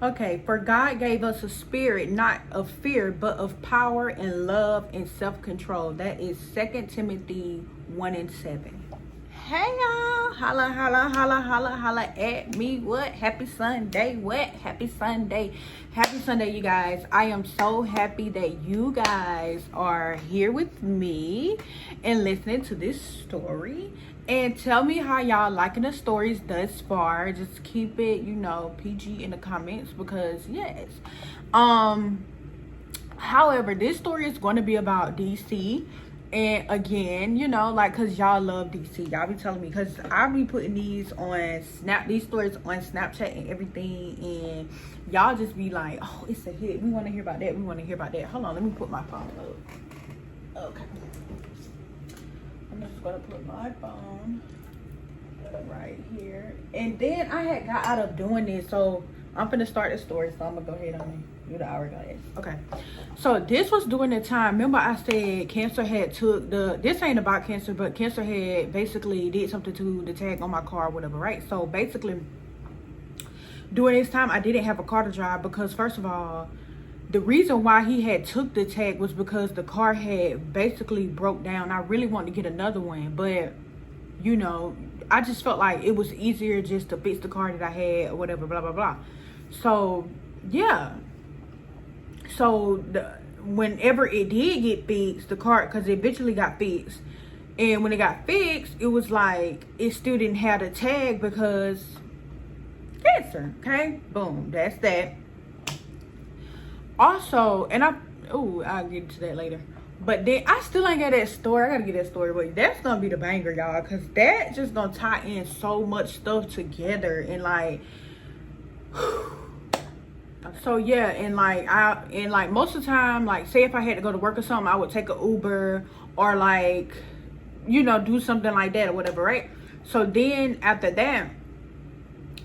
Okay, for God gave us a spirit not of fear, but of power and love and self-control. That is 2 Timothy 1:7. Hey y'all, holla, holla, holla, holla, holla at me. What? Happy Sunday. What? Happy Sunday. Happy Sunday, you guys. I am so happy that you guys are here with me and listening to this story. And tell me how y'all liking the stories thus far. Just keep it, PG in the comments because yes. However, this story is going to be about DC. And again, cause y'all love DC. Y'all be telling me, cause I be putting these stories on Snapchat and everything, and y'all just be like, oh, it's a hit. We want to hear about that. We want to hear about that. Hold on, let me put my phone up. Okay. I'm just gonna put my phone right here. And then I had got out of doing this, so I'm finna start the story. So I'm gonna go ahead and do the hourglass. Okay. So this was during the time. Remember, I said cancer had took the. This ain't about cancer, but cancer had basically did something to the tag on my car, or whatever, right? So basically, during this time, I didn't have a car to drive because first of all, the reason why he had took the tag was because the car had basically broke down. I really wanted to get another one, but I just felt like it was easier just to fix the car that I had or whatever, blah blah blah. So yeah. So whenever it did get fixed, the car, because it eventually got fixed, and when it got fixed, it was like it still didn't have the tag because cancer. Okay, boom, that's that. Also, and I'll get to that later. But then I still ain't got that story. I gotta get that story, but that's gonna be the banger, y'all, because that just gonna tie in so much stuff together and like. So yeah, and like most of the time, like say if I had to go to work or something, I would take an Uber or like, do something like that or whatever, right? So then after that,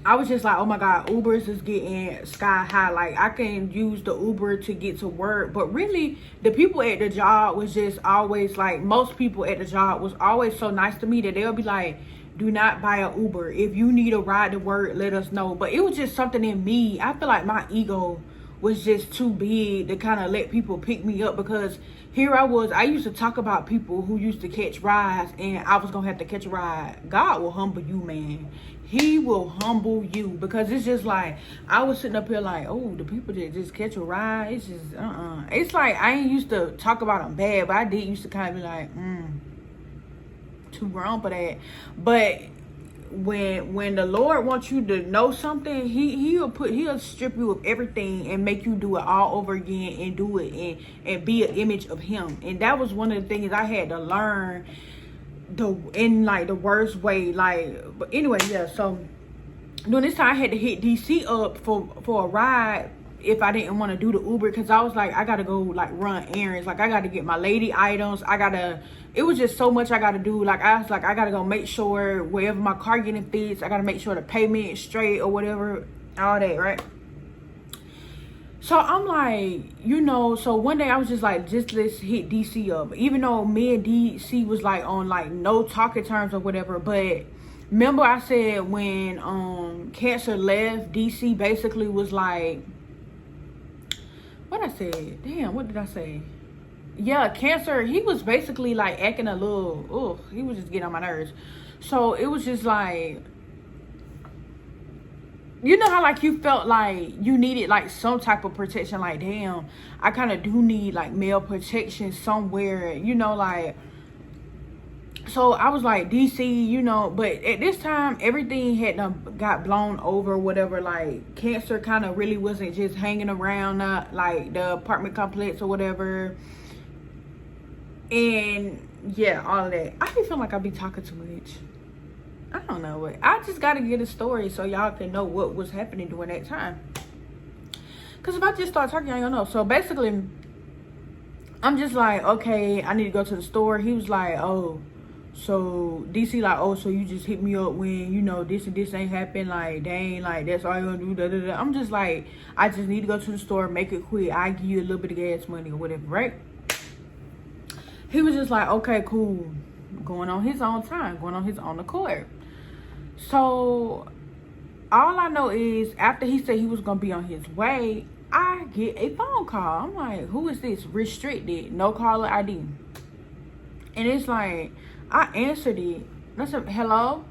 I was just like, oh my God, Ubers is getting sky high. Like I can use the Uber to get to work. But really the people at the job was just always like, most people at the job was always so nice to me that they'll be like, do not buy an Uber. If you need a ride to work, let us know. But it was just something in me. I feel like my ego was just too big to kind of let people pick me up because here I used to talk about people who used to catch rides and I was going to have to catch a ride. God will humble you, man. He will humble you because it's just like, I was sitting up here like, oh, the people that just catch a ride, it's just, It's like, I ain't used to talk about them bad, but I did used to kind of be like, too grown for that. But when the Lord wants you to know something, he'll strip you of everything and make you do it all over again and do it and be an image of him. And that was one of the things I had to learn in like the worst way. Like, but anyway, yeah. So during this time, I had to hit DC up for a ride if I didn't want to do the Uber because I was like, I gotta go like run errands. Like I gotta get my lady items. It was just so much I gotta do. Like I was like, I gotta go make sure wherever my car getting fixed, I gotta make sure the payment is straight or whatever, all that, right? So I'm like, so one day I was just like, let's hit DC up. Even though me and DC was like on like no talking terms or whatever. But remember I said when cancer left, DC basically was like, what I said? Damn, what did I say? Yeah, cancer, he was basically like acting a little, he was just getting on my nerves. So it was just like, you know how like you felt like you needed like some type of protection, like damn, I kind of do need like male protection somewhere, like. So I was like, DC, but at this time everything had got blown over, whatever. Like cancer kind of really wasn't just hanging around like the apartment complex or whatever. And yeah, all of that. I be feeling like I be talking too much. I don't know what. I just gotta get a story so y'all can know what was happening during that time. Cause if I just start talking, y'all don't know. So basically, I'm just like, okay, I need to go to the store. He was like, oh, so DC like, oh, so you just hit me up when this and this ain't happen. Like, dang, like that's all you gonna do. Da, da, da. I'm just like, I just need to go to the store, make it quick. I give you a little bit of gas money or whatever, right? He was just like, okay, cool. Going on his own time, going on his own accord. So All I know is after he said he was gonna be on his way, I get a phone call. I'm like, who is this? Restricted, no caller ID. And it's like, I answered it. I said, hello?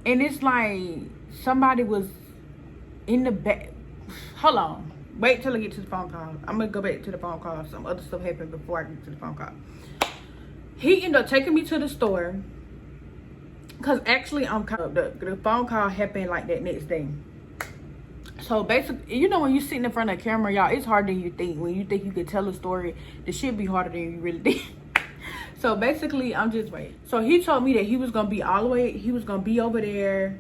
And it's like somebody was in the back. Hold on. Wait till I get to the phone call. I'm gonna go back to the phone call. Some other stuff happened before I get to the phone call. He ended up taking me to the store. Cause actually the phone call happened like that next day. So basically, you know, when you're sitting in front of a camera, y'all, it's harder than you think. When you think you can tell a story, the shit be harder than you really think. So basically, I'm just waiting. So he told me that he was gonna be he was gonna be over there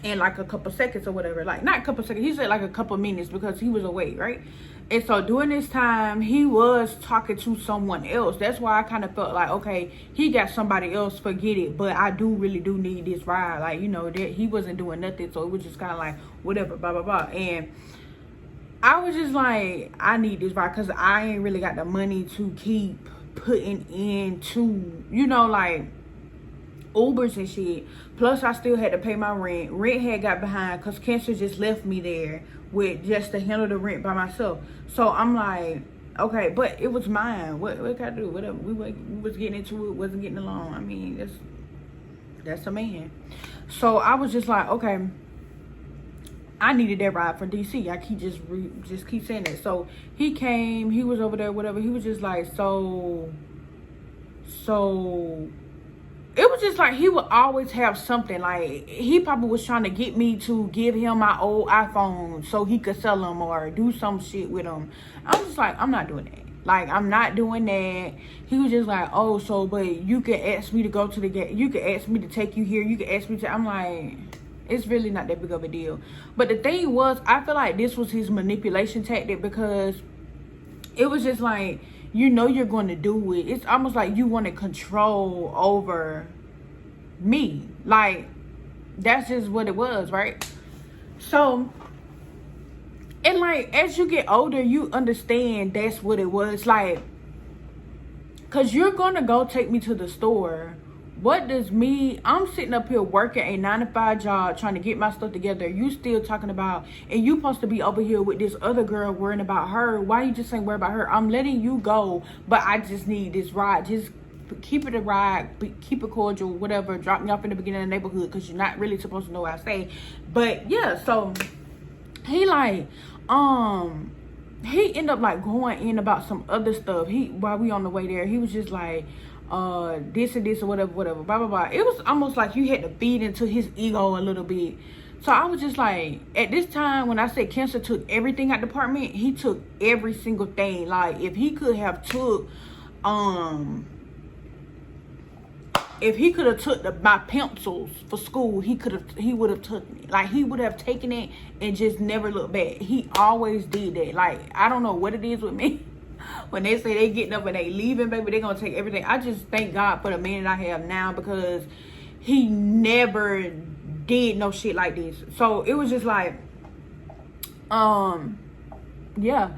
in like a couple seconds or whatever. Like, not a couple seconds, he said like a couple minutes because he was away, right? And so during this time, he was talking to someone else. That's why I kind of felt like, okay, he got somebody else, forget it. But I really do need this ride. Like, you know, that he wasn't doing nothing. So it was just kind of like, whatever, blah, blah, blah. And I was just like, I need this ride because I ain't really got the money to keep putting into, you know, like Ubers and shit. Plus I still had to pay my rent. Rent had got behind because Cancer just left me there with just to handle the rent by myself. So I'm like, okay, but it was mine. What can I do? Whatever. We was getting into it, wasn't getting along. I mean, that's a man. So I was just like, okay, I needed that ride for DC. I keep just keep saying that. So he came, he was over there, whatever. He was just like, so it was just like he would always have something. Like, he probably was trying to get me to give him my old iPhone so he could sell them or do some shit with them. I was just like, I'm not doing that. Like, I'm not doing that. He was just like, oh, so, but you can ask me to go to the gate. You can ask me to take you here. You can ask me to. I'm like, it's really not that big of a deal. But the thing was, I feel like this was his manipulation tactic because it was just like, you know you're going to do it. It's almost like you want to control over me. Like, that's just what it was, right? So, and like, as you get older, you understand that's what it was. Like, because you're going to go take me to the store. What does I'm sitting up here working a 9-to-5 job trying to get my stuff together. You still talking about, and you supposed to be over here with this other girl worrying about her. Why you just ain't worried about her? I'm letting you go, but I just need this ride. Just keep it a ride, keep it cordial, whatever. Drop me off in the beginning of the neighborhood because you're not really supposed to know what I say. But yeah, so he like, he ended up like going in about some other stuff. While we on the way there, he was just like, this and this or whatever, blah, blah, blah. It was almost like you had to feed into his ego a little bit. So I was just like, at this time, when I said Cancer took everything out the apartment, he took every single thing. Like, if he could have took, if he could have took my pencils for school, he would have took it. Like, he would have taken it and just never looked back. He always did that. Like, I don't know what it is with me. When they say they getting up and they leaving, baby, they gonna take everything. I just thank God for the man that I have now because he never did no shit like this. So it was just like, yeah.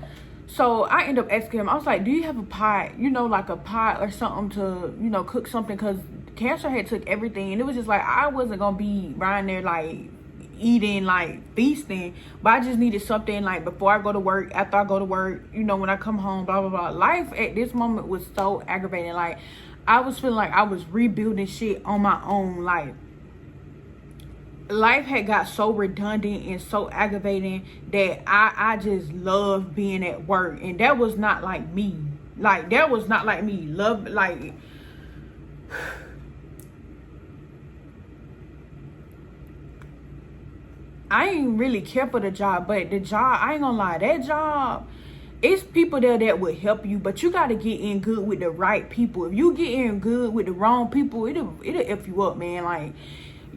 So I ended up asking him, I was like, do you have a pot, you know, like a pot or something to, you know, cook something? Because Cancer had took everything. And it was just like, I wasn't gonna be around there like eating, like feasting, but I just needed something like before I go to work, after I go to work, you know, when I come home, blah blah blah. Life at this moment was so aggravating. Like, I was feeling like I was rebuilding shit on my own. Like, life had got so redundant and so aggravating that I just loved being at work, and that was not like me. Like, that was not like me. Love, like, I ain't really care for the job, but the job, I ain't gonna lie, that job, it's people there that would help you, but you gotta get in good with the right people. If you get in good with the wrong people, it'll F you up, man. Like,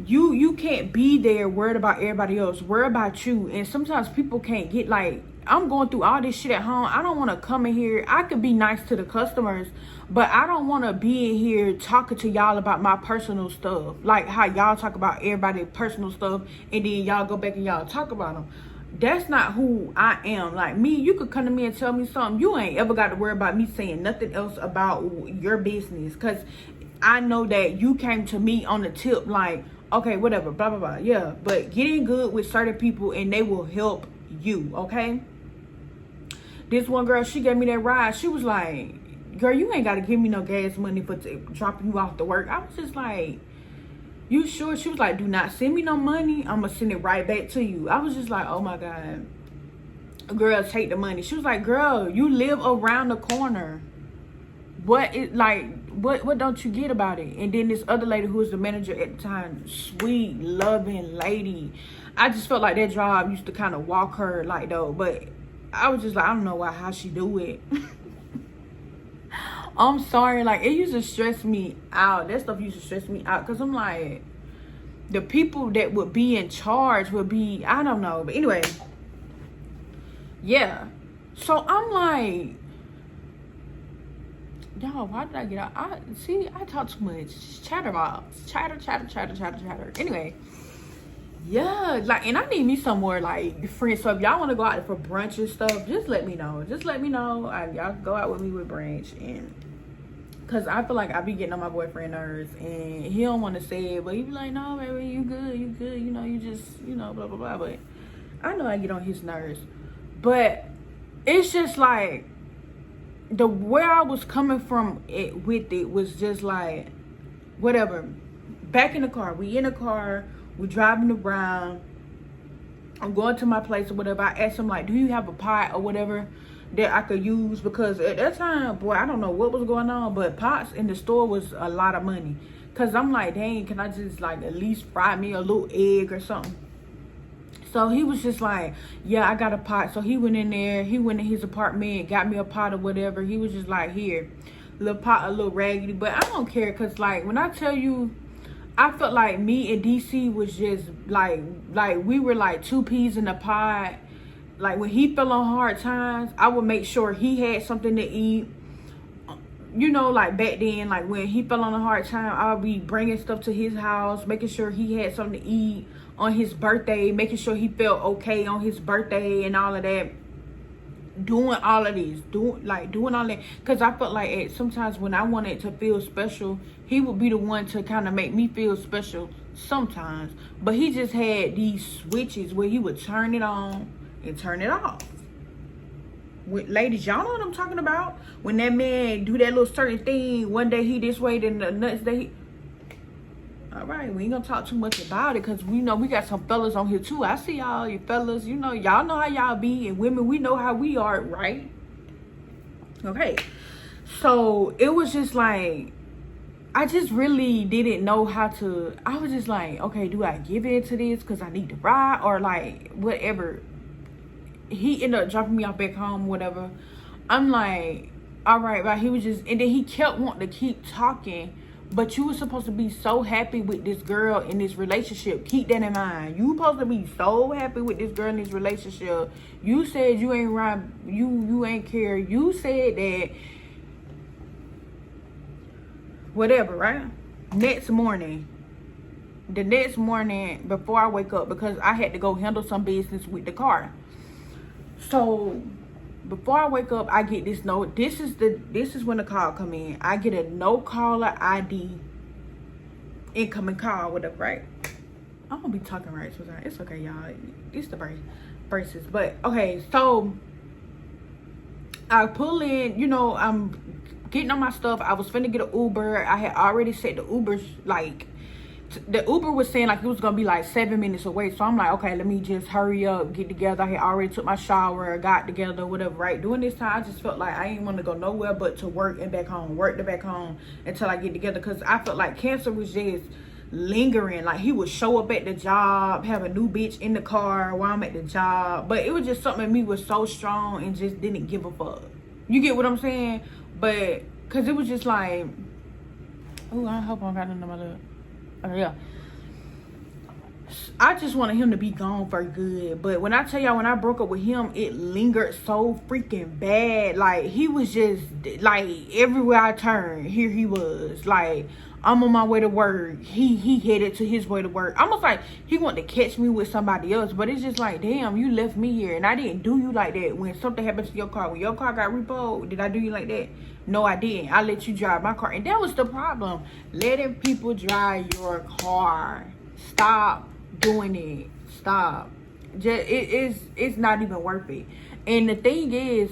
you can't be there worried about everybody else, worry about you. And sometimes people can't get, like, I'm going through all this shit at home. I don't want to come in here. I could be nice to the customers, but I don't want to be in here talking to y'all about my personal stuff, like how y'all talk about everybody's personal stuff and then y'all go back and y'all talk about them. That's not who I am. Like, me, you could come to me and tell me something. You ain't ever got to worry about me saying nothing else about your business, because I know that you came to me on the tip like, Okay, whatever, blah, blah, blah. Yeah, but get in good with certain people and they will help you, okay? This one girl, she gave me that ride. She was like, girl, you ain't got to give me no gas money for dropping you off to work. I was just like, you sure? She was like, do not send me no money. I'm going to send it right back to you. I was just like, oh, my God. Girl, take the money. She was like, girl, you live around the corner. What don't you get about it? And then this other lady who was the manager at the time, sweet, loving lady. I just felt like that job used to kind of walk her like though. But I was just like, I don't know how she do it. I'm sorry, like it used to stress me out. That stuff used to stress me out because I'm like, the people that would be in charge would be, I don't know. But anyway, yeah. So I'm like, y'all, why did I get out? I talk too much. Chatterbox. Chatter. Anyway, yeah, like, and I need me somewhere like friends. So if y'all want to go out for brunch and stuff, just let me know. Y'all go out with me with brunch, and cause I feel like I be getting on my boyfriend nerves, and he don't want to say it, but he be like, no, baby, you good. You know, you just, blah blah blah. But I know I get on his nerves, but it's just like where I was coming from with it was just like, whatever. Back in the car, we driving around. I'm going to my place or whatever. I asked him like, do you have a pot or whatever that I could use? Because at that time, boy, I don't know what was going on, but pots in the store was a lot of money. Cause I'm like, dang, can I just like at least fry me a little egg or something? So he was just like, yeah, I got a pot. So he went in there, he went in his apartment, got me a pot or whatever. He was just like, here, little pot, a little raggedy. But I don't care, cause like when I tell you, I felt like me and DC was just like we were like two peas in a pod. Like when he fell on hard times, I would make sure he had something to eat. You know, like back then, like when he fell on a hard time, I would be bringing stuff to his house, making sure he had something to eat on his birthday, making sure he felt okay on his birthday and all of that. Doing all of this, doing all that, because I felt like sometimes when I wanted to feel special, he would be the one to kind of make me feel special sometimes. But he just had these switches where he would turn it on and turn it off. Ladies, y'all know what I'm talking about. When that man do that little certain thing, one day he this way, then the next day he... All right, we ain't gonna talk too much about it because we know we got some fellas on here too. I see y'all, you fellas, y'all know how y'all be, and women, we know how we are, right? Okay, so it was just like, I just really didn't know how to. I was just like, okay, do I give in to this because I need to ride or like whatever? He ended up dropping me off back home, whatever. I'm like, all right, but he was just, and then he kept wanting to keep talking. But you were supposed to be so happy with this girl in this relationship. Keep that in mind. You supposed to be so happy with this girl in this relationship. You said you ain't right. You ain't care. You said that. Whatever, right? The next morning, before I wake up, because I had to go handle some business with the car. So before I wake up, I get this note. This is when the call come in. I get a no caller ID incoming call, whatever, right? I'm gonna be talking right sometimes. It's okay, y'all. It's the braces. But okay, so I pull in, I'm getting on my stuff. I was finna get an Uber. I had already set the Uber's like, the Uber was saying like it was gonna be like 7 minutes away. So I'm like, okay, let me just hurry up, get together. I had already took my shower, got together, whatever, right? During this time, I just felt like I ain't want to go nowhere but to work and back home, until I get together. Because I felt like cancer was just lingering. Like he would show up at the job, have a new bitch in the car while I'm at the job. But it was just something in me was so strong and just didn't give a fuck. You get what I'm saying? But because it was just like, oh, I hope I don't got nothing on my lip. Oh, yeah. I just wanted him to be gone for good. But when I tell y'all, when I broke up with him, it lingered so freaking bad. Like, he was just, like, everywhere I turned, here he was. Like, I'm on my way to work. He headed to his way to work. Almost like he wanted to catch me with somebody else. But it's just like, damn, you left me here. And I didn't do you like that. When something happened to your car, when your car got repoed, did I do you like that? No, I didn't. I let you drive my car. And that was the problem. Letting people drive your car. Stop doing it. Stop. It's not even worth it. And the thing is,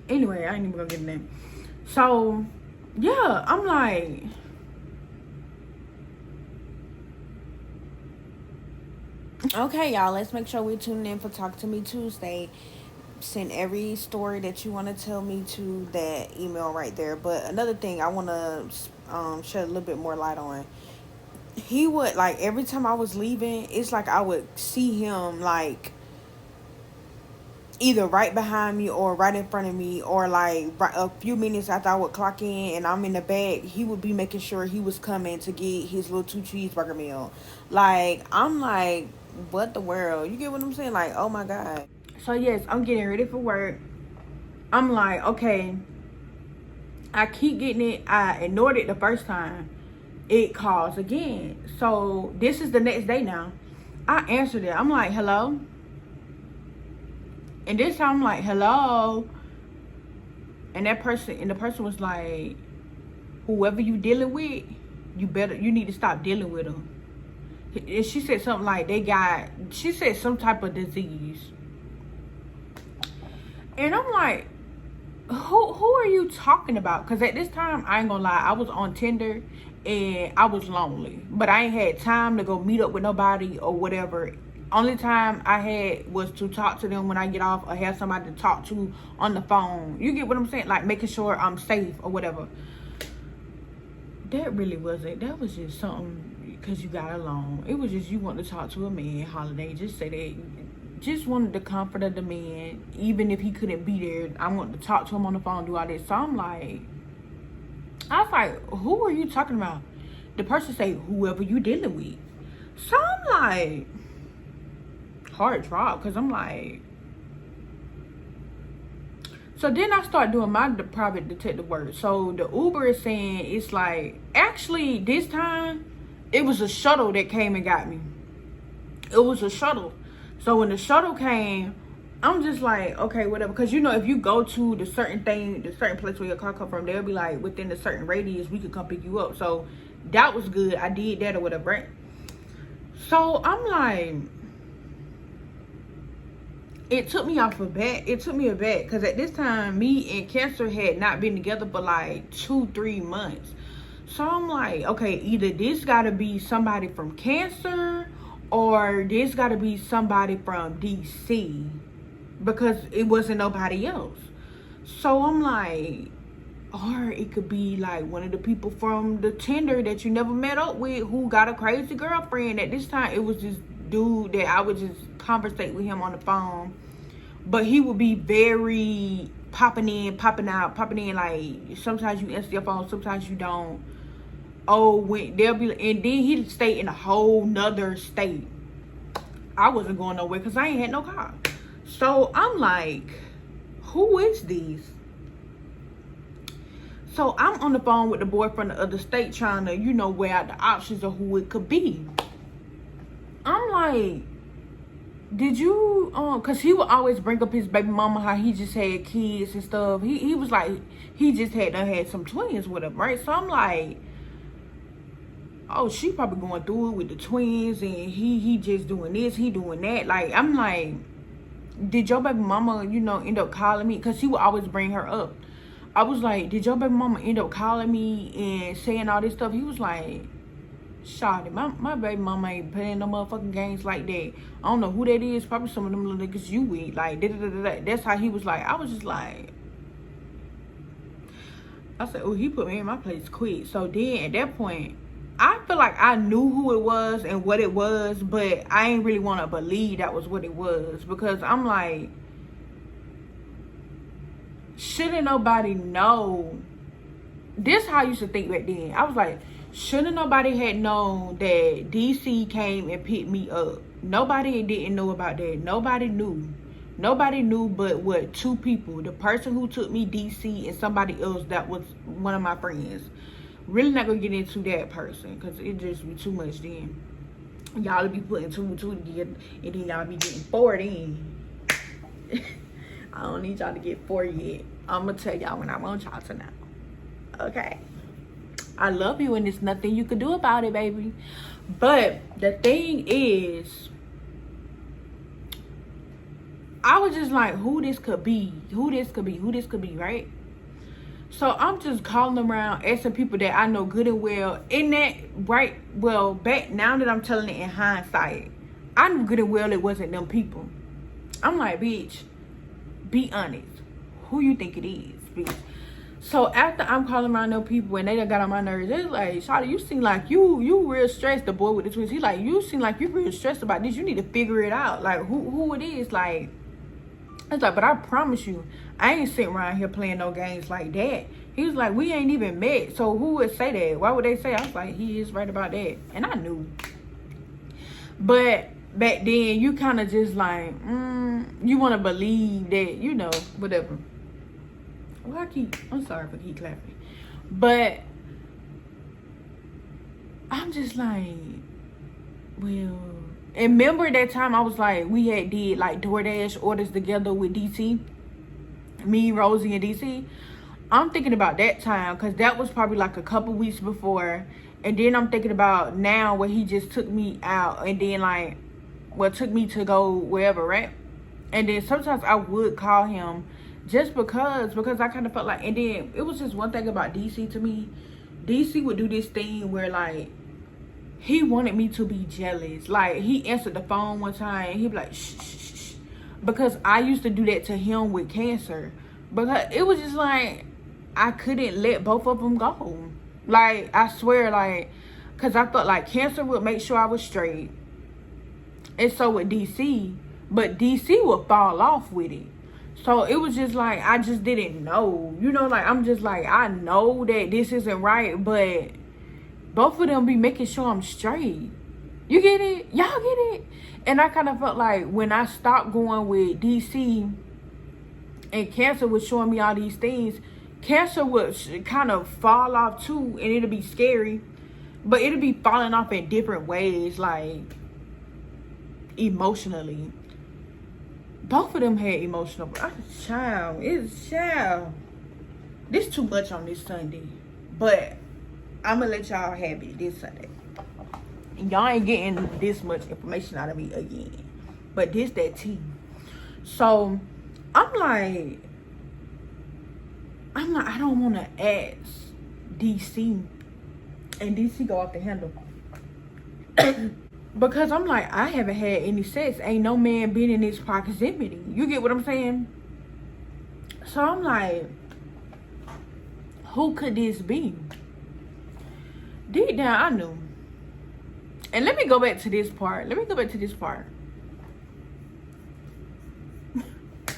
anyway, I ain't even gonna get in there. So yeah, I'm like, okay, y'all, let's make sure we tune in for Talk to Me Tuesday. Send every story that you want to tell me to that email right there. But another thing I want to shed a little bit more light on. He would, like, every time I was leaving, it's like I would see him, like, either right behind me or right in front of me, or like a few minutes after I would clock in and I'm in the back, he would be making sure he was coming to get his little 2 cheeseburger meal. Like, I'm like, what the world? You get what I'm saying? Like, oh my God. So yes, I'm getting ready for work. I'm like, okay, I keep getting it. I ignored it the first time. It calls again. So this is the next day now. I answered it. I'm like, hello? And this time I'm like, hello? And the person was like, whoever you dealing with, you need to stop dealing with them. And she said something like she said some type of disease. And I'm like, who are you talking about? Because at this time, I ain't gonna lie, I was on Tinder and I was lonely. But I ain't had time to go meet up with nobody or whatever. Only time I had was to talk to them when I get off, or have somebody to talk to on the phone. You get what I'm saying? Like, making sure I'm safe or whatever. That really wasn't. That was just something because you got along. It was just you wanted to talk to a man, Holiday. Just say that. Just wanted the comfort of the man. Even if he couldn't be there, I wanted to talk to him on the phone, do all this. So I'm like, I was like, who are you talking about? The person say, whoever you dealing with. So I'm like, hard drop, because I'm like, so then I start doing my private detective work. So the Uber is saying, it's like, actually this time it was a shuttle that came and got me. It was a shuttle. So when the shuttle came, I'm just like, okay, whatever. Because, you know, if you go to the certain place where your car come from, they'll be like, within a certain radius, we could come pick you up. So that was good. I did that or whatever, right? So I'm like, it took me aback because at this time, me and Cancer had not been together for like 2-3 months. So I'm like, okay, either this gotta be somebody from Cancer or this gotta be somebody from DC, because it wasn't nobody else. So I'm like, or it could be like one of the people from the Tinder that you never met up with, who got a crazy girlfriend. At this time, it was this dude that I would just conversate with him on the phone, but he would be very popping in, popping out, popping in. Like, sometimes you answer your phone, sometimes you don't. Oh, when they'll be, and then he'd stay in a whole nother state. I wasn't going nowhere because I ain't had no car. So I'm like, who is this? So I'm on the phone with the boy from the other state trying to, you know, weigh out the options of who it could be. I'm like, did you, because he would always bring up his baby mama, how he just had kids and stuff. He was like, he just had some twins with him, right? So I'm like, oh, she probably going through it with the twins, and he just doing this, he doing that. Like, I'm like, did your baby mama, you know, end up calling me? Because he would always bring her up. I was like, did your baby mama end up calling me and saying all this stuff? He was like, shawty, my baby mama ain't playing no motherfucking games like that. I don't know who that is. Probably some of them little niggas you with. Like, that's how he was like. I was just like, I said, oh, he put me in my place quick. So then at that point, I feel like I knew who it was and what it was, but I ain't really want to believe that was what it was, because I'm like, shouldn't nobody know? This how I used to think back then. I was like, shouldn't nobody had known that DC came and picked me up? Nobody didn't know about that. Nobody knew. Nobody knew but what, 2 people. The person who took me DC and somebody else that was one of my friends. Really not gonna get into that person because it just be too much then. Y'all be putting 2 and 2 together, and then y'all be getting 4 in. I don't need y'all to get 4 yet. I'm gonna tell y'all when I want y'all to know. Okay. I love you and there's nothing you can do about it, baby. But the thing is, I was just like, who this could be, right? So I'm just calling around, asking people that I know good and well. In that, right, well, back now that I'm telling it in hindsight, I knew good and well it wasn't them people. I'm like, bitch, be honest. Who you think it is, bitch? So after I'm calling around them people and they done got on my nerves, they're like, Shawty, you seem like you real stressed. The boy with the twins, he like, you seem like you real stressed about this. You need to figure it out. Like, who it is, like. It's like, but I promise you, I ain't sitting around here playing no games like that. He was like, we ain't even met. So who would say that? Why would they say? I was like, he is right about that. And I knew. But back then, you kind of just like, you want to believe that, you know, whatever. Well, I'm sorry for keep clapping. But I'm just like, well. And remember that time I was like, we had did like DoorDash orders together with DC, me, Rosie, and DC. I'm thinking about that time because that was probably like a couple weeks before. And then I'm thinking about now where he just took me out and then like, well, took me to go wherever, right? And then sometimes I would call him just because I kind of felt like, and then it was just one thing about DC to me. DC would do this thing where like, he wanted me to be jealous. Like, he answered the phone one time and he'd be like, shh, shh, shh, shh. Because I used to do that to him with Cancer. Because it was just like, I couldn't let both of them go. Like, I swear, like, because I felt like Cancer would make sure I was straight. And so would DC. But DC would fall off with it. So it was just like, I just didn't know. You know, like, I'm just like, I know that this isn't right, but both of them be making sure I'm straight. You get it? Y'all get it? And I kind of felt like when I stopped going with DC and Cancer was showing me all these things, Cancer would kind of fall off too, and it'll be scary. But it'll be falling off in different ways, like emotionally. Both of them had emotional. Child. This too much on this Sunday. But I'm gonna let y'all have it this Sunday. Y'all ain't getting this much information out of me again. But this that tea. So I'm like, I don't wanna ask DC. And DC go off the handle. Because I'm like, I haven't had any sex. Ain't no man been in this proximity. You get what I'm saying? So I'm like, who could this be? Deep down, I knew. And let me go back to this part.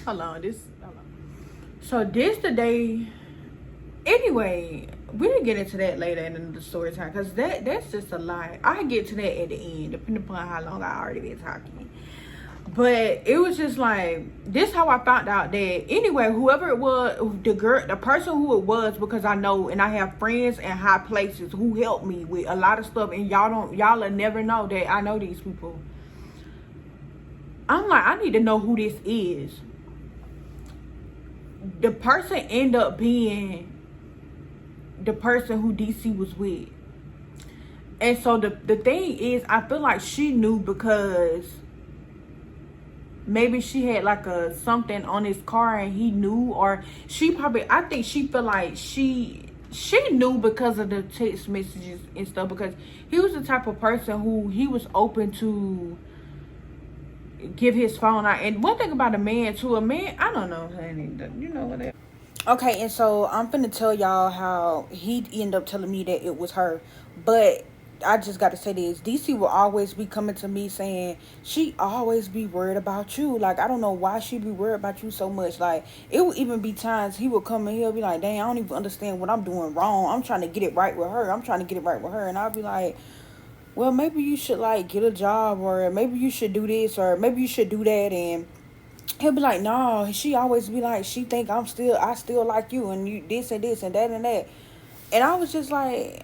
Hold on. So this the day. Anyway, we didn't get into that later in the story time because that's just a lie. I get to that at the end, depending upon how long I already been talking. But it was just like, this how I found out that anyway, whoever it was, the person who it was, because I know and I have friends in high places who helped me with a lot of stuff, and y'all will never know that I know these people. I'm like, I need to know who this is. The person ended up being the person who DC was with. And so the thing is, I feel like she knew because maybe she had like a something on his car and he knew, or I think she felt like she knew because of the text messages and stuff, because he was the type of person who he was open to give his phone out. And one thing about a man, I don't know, honey, you know whatever. Okay, and so I'm finna tell y'all how he ended up telling me that it was her. But I just got to say this. DC will always be coming to me saying she always be worried about you. Like, I don't know why she be worried about you so much. Like, it would even be times he would come and he'll be like, dang, I don't even understand what I'm doing wrong. I'm trying to get it right with her. And I'll be like, well, maybe you should, like, get a job, or maybe you should do this, or maybe you should do that. And he'll be like, no, she always be like, she think I still like you, and you this and this and that and that. And I was just like,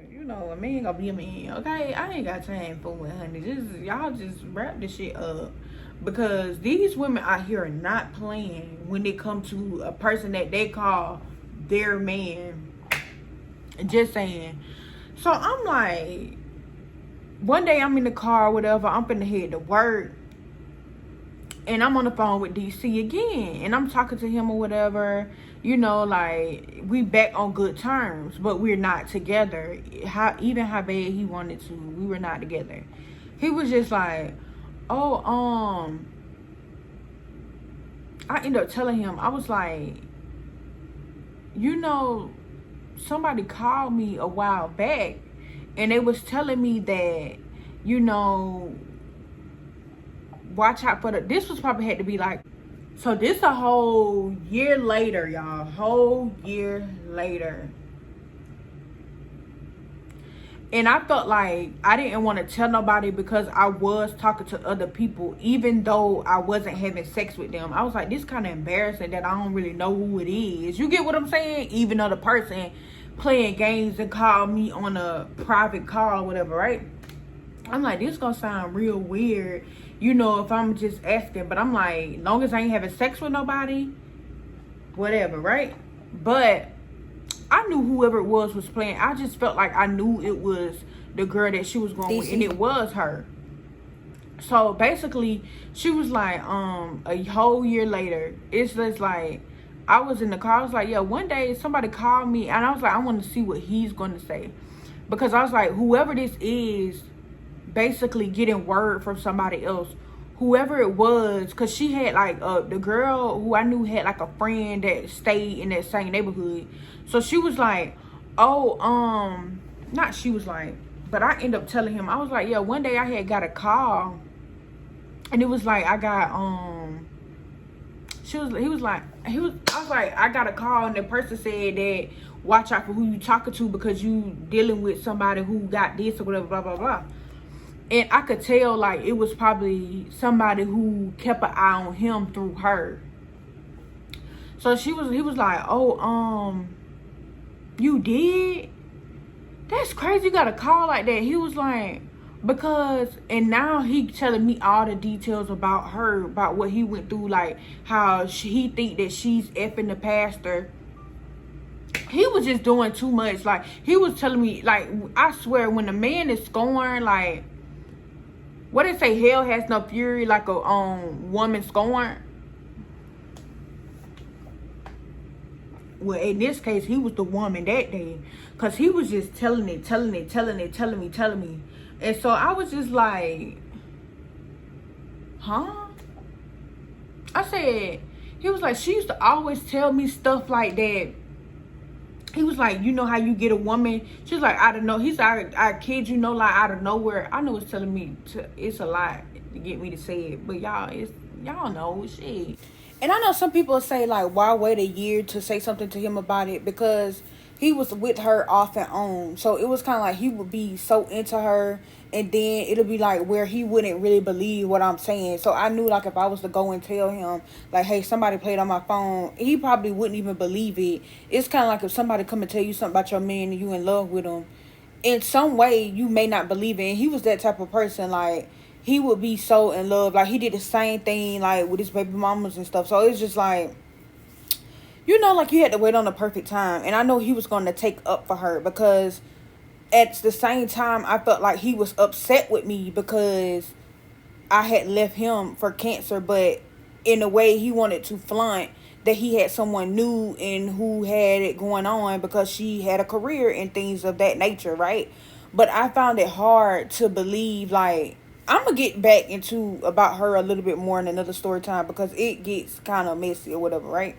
you know, a man gonna be a man, okay? I ain't got time for it, honey. Y'all just wrap this shit up, because these women out here are not playing when it comes to a person that they call their man. Just saying. So I'm like, one day I'm in the car, whatever, I'm finna head to work, and I'm on the phone with DC again, and I'm talking to him or whatever, you know, like, we back on good terms, but we're not together. Even how bad he wanted to, we were not together. He was just like, oh, I ended up telling him, I was like, you know, somebody called me a while back, and they was telling me that, you know, watch out for the, this was probably had to be like, so this a whole year later, y'all, whole year later. And I felt like I didn't want to tell nobody because I was talking to other people, even though I wasn't having sex with them. I was like, this kind of embarrassing that I don't really know who it is. You get what I'm saying? Even though the person playing games and called me on a private call or whatever, right? I'm like, this gonna sound real weird, you know, if I'm just asking. But I'm like, long as I ain't having sex with nobody, whatever, right? But I knew whoever it was playing. I just felt like I knew it was the girl that she was going with, and it was her. So basically, she was like, a whole year later, it's just like, I was in the car. I was like, yeah, one day somebody called me, and I was like, I want to see what he's going to say. Because I was like, whoever this is, basically getting word from somebody else. Whoever it was, because she had like, the girl who I knew had like a friend that stayed in that same neighborhood. So she was like, oh, not she was like, but I ended up telling him, I was like, yeah, one day I had got a call, and it was like, I was like, I got a call, and the person said that, watch out for who you talking to, because you dealing with somebody who got this or whatever, blah, blah, blah. And I could tell, like, it was probably somebody who kept an eye on him through her. So he was like, oh, you did? That's crazy, you got a call like that. He was like, because, and now he telling me all the details about her, about what he went through, like, how he think that she's effing the pastor. He was just doing too much. Like, he was telling me, like, I swear, when a man is scorned, like, what they say, hell has no fury like a woman scorned. Well, in this case, he was the woman that day, because he was just telling me. And so I was just like, huh? I said, he was like, she used to always tell me stuff like that. He was like, you know how you get a woman? She was like, I don't know. He's like, I kid you, no lie, out of nowhere. I know it's telling me, it's a lie to get me to say it. But y'all know, shit. And I know some people say, like, why wait a year to say something to him about it? Because he was with her off and on. So it was kind of like he would be so into her, and then it'll be like where he wouldn't really believe what I'm saying. So I knew, like, if I was to go and tell him, like, hey, somebody played on my phone, he probably wouldn't even believe it. It's kind of like if somebody come and tell you something about your man and you in love with him, in some way you may not believe it. And he was that type of person. Like, he would be so in love. Like, he did the same thing, like, with his baby mamas and stuff. So it's just like, you know, like, you had to wait on the perfect time. And I know he was going to take up for her, because at the same time, I felt like he was upset with me because I had left him for Cancer. But in a way, he wanted to flaunt that he had someone new and who had it going on, because she had a career and things of that nature, right? But I found it hard to believe. Like, I'm going to get back into about her a little bit more in another story time, because it gets kind of messy or whatever, right?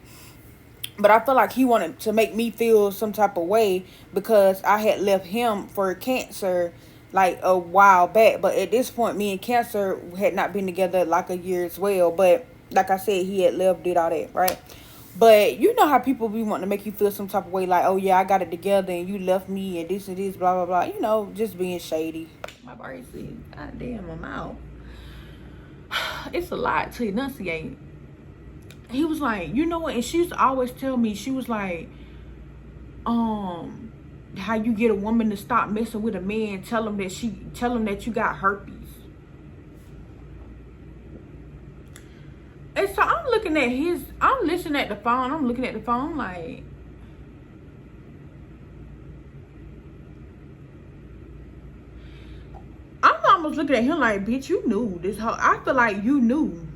But I feel like he wanted to make me feel some type of way because I had left him for Cancer like a while back. But at this point, me and Cancer had not been together like a year as well. But like I said, he had left, did all that, right? But you know how people be wanting to make you feel some type of way, like, oh yeah, I got it together and you left me and this, blah, blah, blah. You know, just being shady. My brain said, God damn, I'm out. It's a lot to enunciate. He was like, you know what? And she used to always tell me, she was like, how you get a woman to stop messing with a man, tell him that you got herpes. And so I'm looking at I'm listening at the phone, I'm looking at the phone like, almost looking at him like, bitch, you knew this whole, I feel like you knew.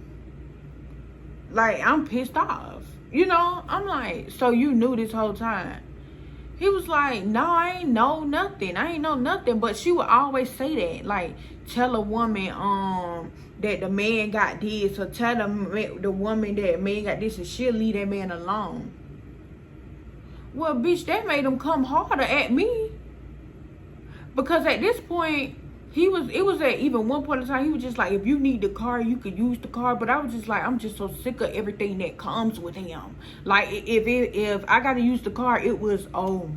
Like, I'm pissed off. You know, I'm like, so you knew this whole time? He was like, no, I ain't know nothing. I ain't know nothing. But she would always say that. Like, tell a woman that the man got this, or tell the woman that man got this, and she'll leave that man alone. Well, bitch, that made him come harder at me. Because at this point, it was at even one point in time, he was just like, if you need the car, you could use the car. But I was just like, I'm just so sick of everything that comes with him. Like, if I got to use the car, it was, oh,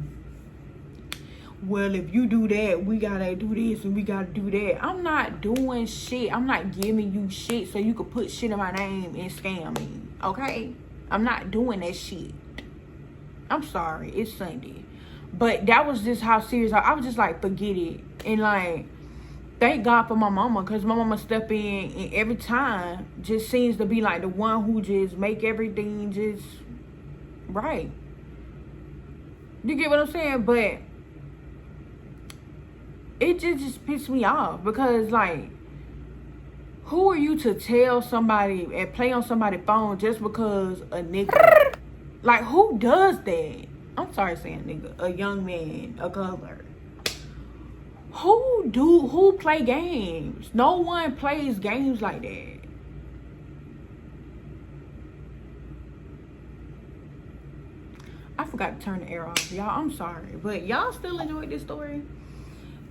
well, if you do that, we got to do this and we got to do that. I'm not doing shit. I'm not giving you shit so you could put shit in my name and scam me. Okay? I'm not doing that shit. I'm sorry. It's Sunday. But that was just how serious I was. Just like, forget it. And like, thank God for my mama, because my mama step in and every time just seems to be like the one who just make everything just right. You get what I'm saying? But it just pissed me off, because like, who are you to tell somebody and play on somebody's phone just because a nigga? Like, who does that? I'm sorry saying nigga. A young man, a color. Who play games? No one plays games like that. I forgot to turn the air off, y'all. I'm sorry, but y'all still enjoyed this story.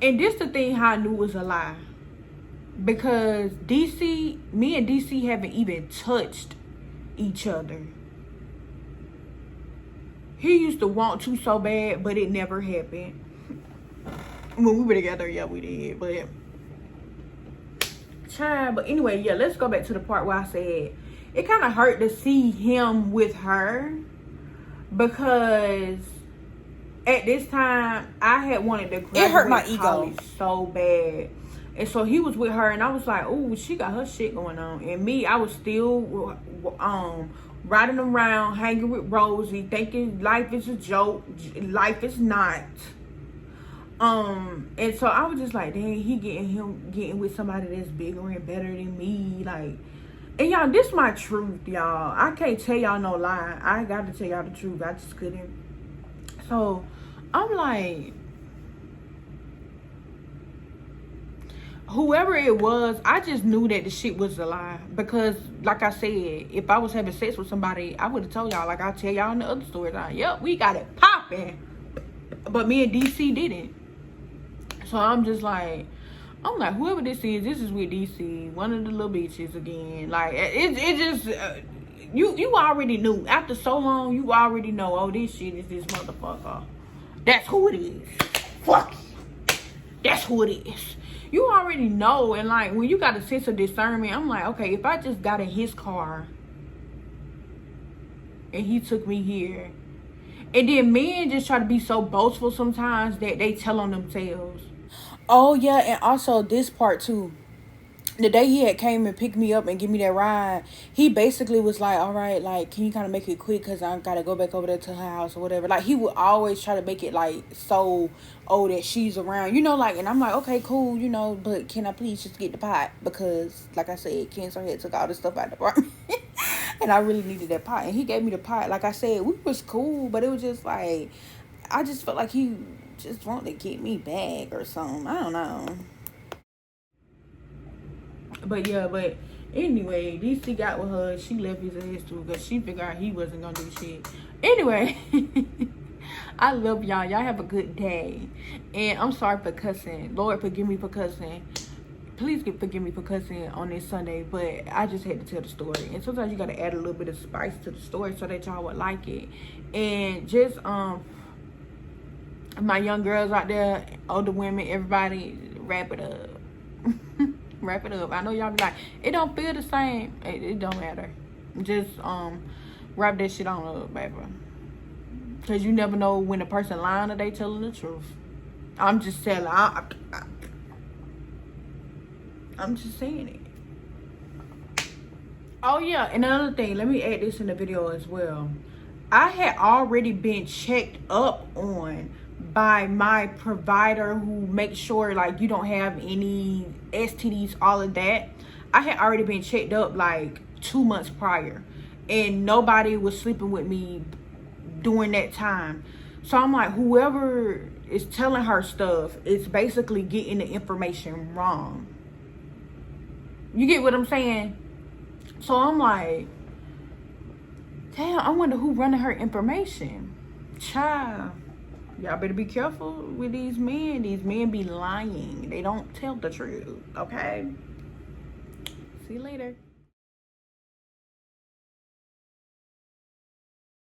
And this the thing how I knew it was a lie, because me and DC haven't even touched each other. He used to want to so bad, but it never happened. When we were together, yeah, we did. But child, but anyway, yeah, let's go back to the part where I said it kind of hurt to see him with her, because at this time I had wanted to graduate. It hurt my ego so bad. And so he was with her, and I was like, oh, she got her shit going on. And me, I was still riding around, hanging with Rosie, thinking life is a joke. Life is not. And so I was just like, dang, he getting with somebody that's bigger and better than me. Like, and y'all, this my truth, y'all. I can't tell y'all no lie. I got to tell y'all the truth. I just couldn't. So I'm like, whoever it was, I just knew that the shit was a lie. Because like I said, if I was having sex with somebody, I would have told y'all, like I tell y'all in the other stories. Yep, we got it popping. But me and DC didn't. So I'm like, whoever this is with DC, one of the little bitches again. Like, it just, you already knew. After so long, you already know, oh, this shit is this motherfucker. That's who it is. Fuck it. That's who it is. You already know. And like, when you got a sense of discernment, I'm like, okay, if I just got in his car and he took me here. And then men just try to be so boastful sometimes that they tell on themselves. Oh, yeah, and also this part, too. The day he had came and picked me up and give me that ride, he basically was like, all right, like, can you kind of make it quick, because I got to go back over there to her house or whatever. Like, he would always try to make it, like, so, oh, that she's around, you know, like, and I'm like, okay, cool, you know, but can I please just get the pot? Because, like I said, Cancer had took all this stuff out of the apartment, and I really needed that pot, and he gave me the pot. Like I said, we was cool, but it was just, like, I just felt like he just wanted to get me back or something. I don't know. But yeah, but anyway, DC got with her. She left his ass too, because she figured out he wasn't gonna do shit. Anyway, I love y'all. Y'all have a good day. And I'm sorry for cussing. Lord, forgive me for cussing. Please forgive me for cussing on this Sunday, but I just had to tell the story. And sometimes you gotta add a little bit of spice to the story so that y'all would like it. And just my young girls out there, older women, everybody, wrap it up. Wrap it up. I know y'all be like, it don't feel the same. It don't matter. Just wrap that shit on up, baby. Because you never know when a person lying or they telling the truth. I'm just telling. I'm just saying it. Oh yeah, and another thing, let me add this in the video as well. I had already been checked up on by my provider who makes sure like you don't have any STDs, all of that. I had already been checked up like 2 months prior, and nobody was sleeping with me during that time. So I'm like, whoever is telling her stuff is basically getting the information wrong. You get what I'm saying? So I'm like, damn, I wonder who running her information. Child, y'all better be careful with these men. These men be lying. They don't tell the truth, okay? See you later.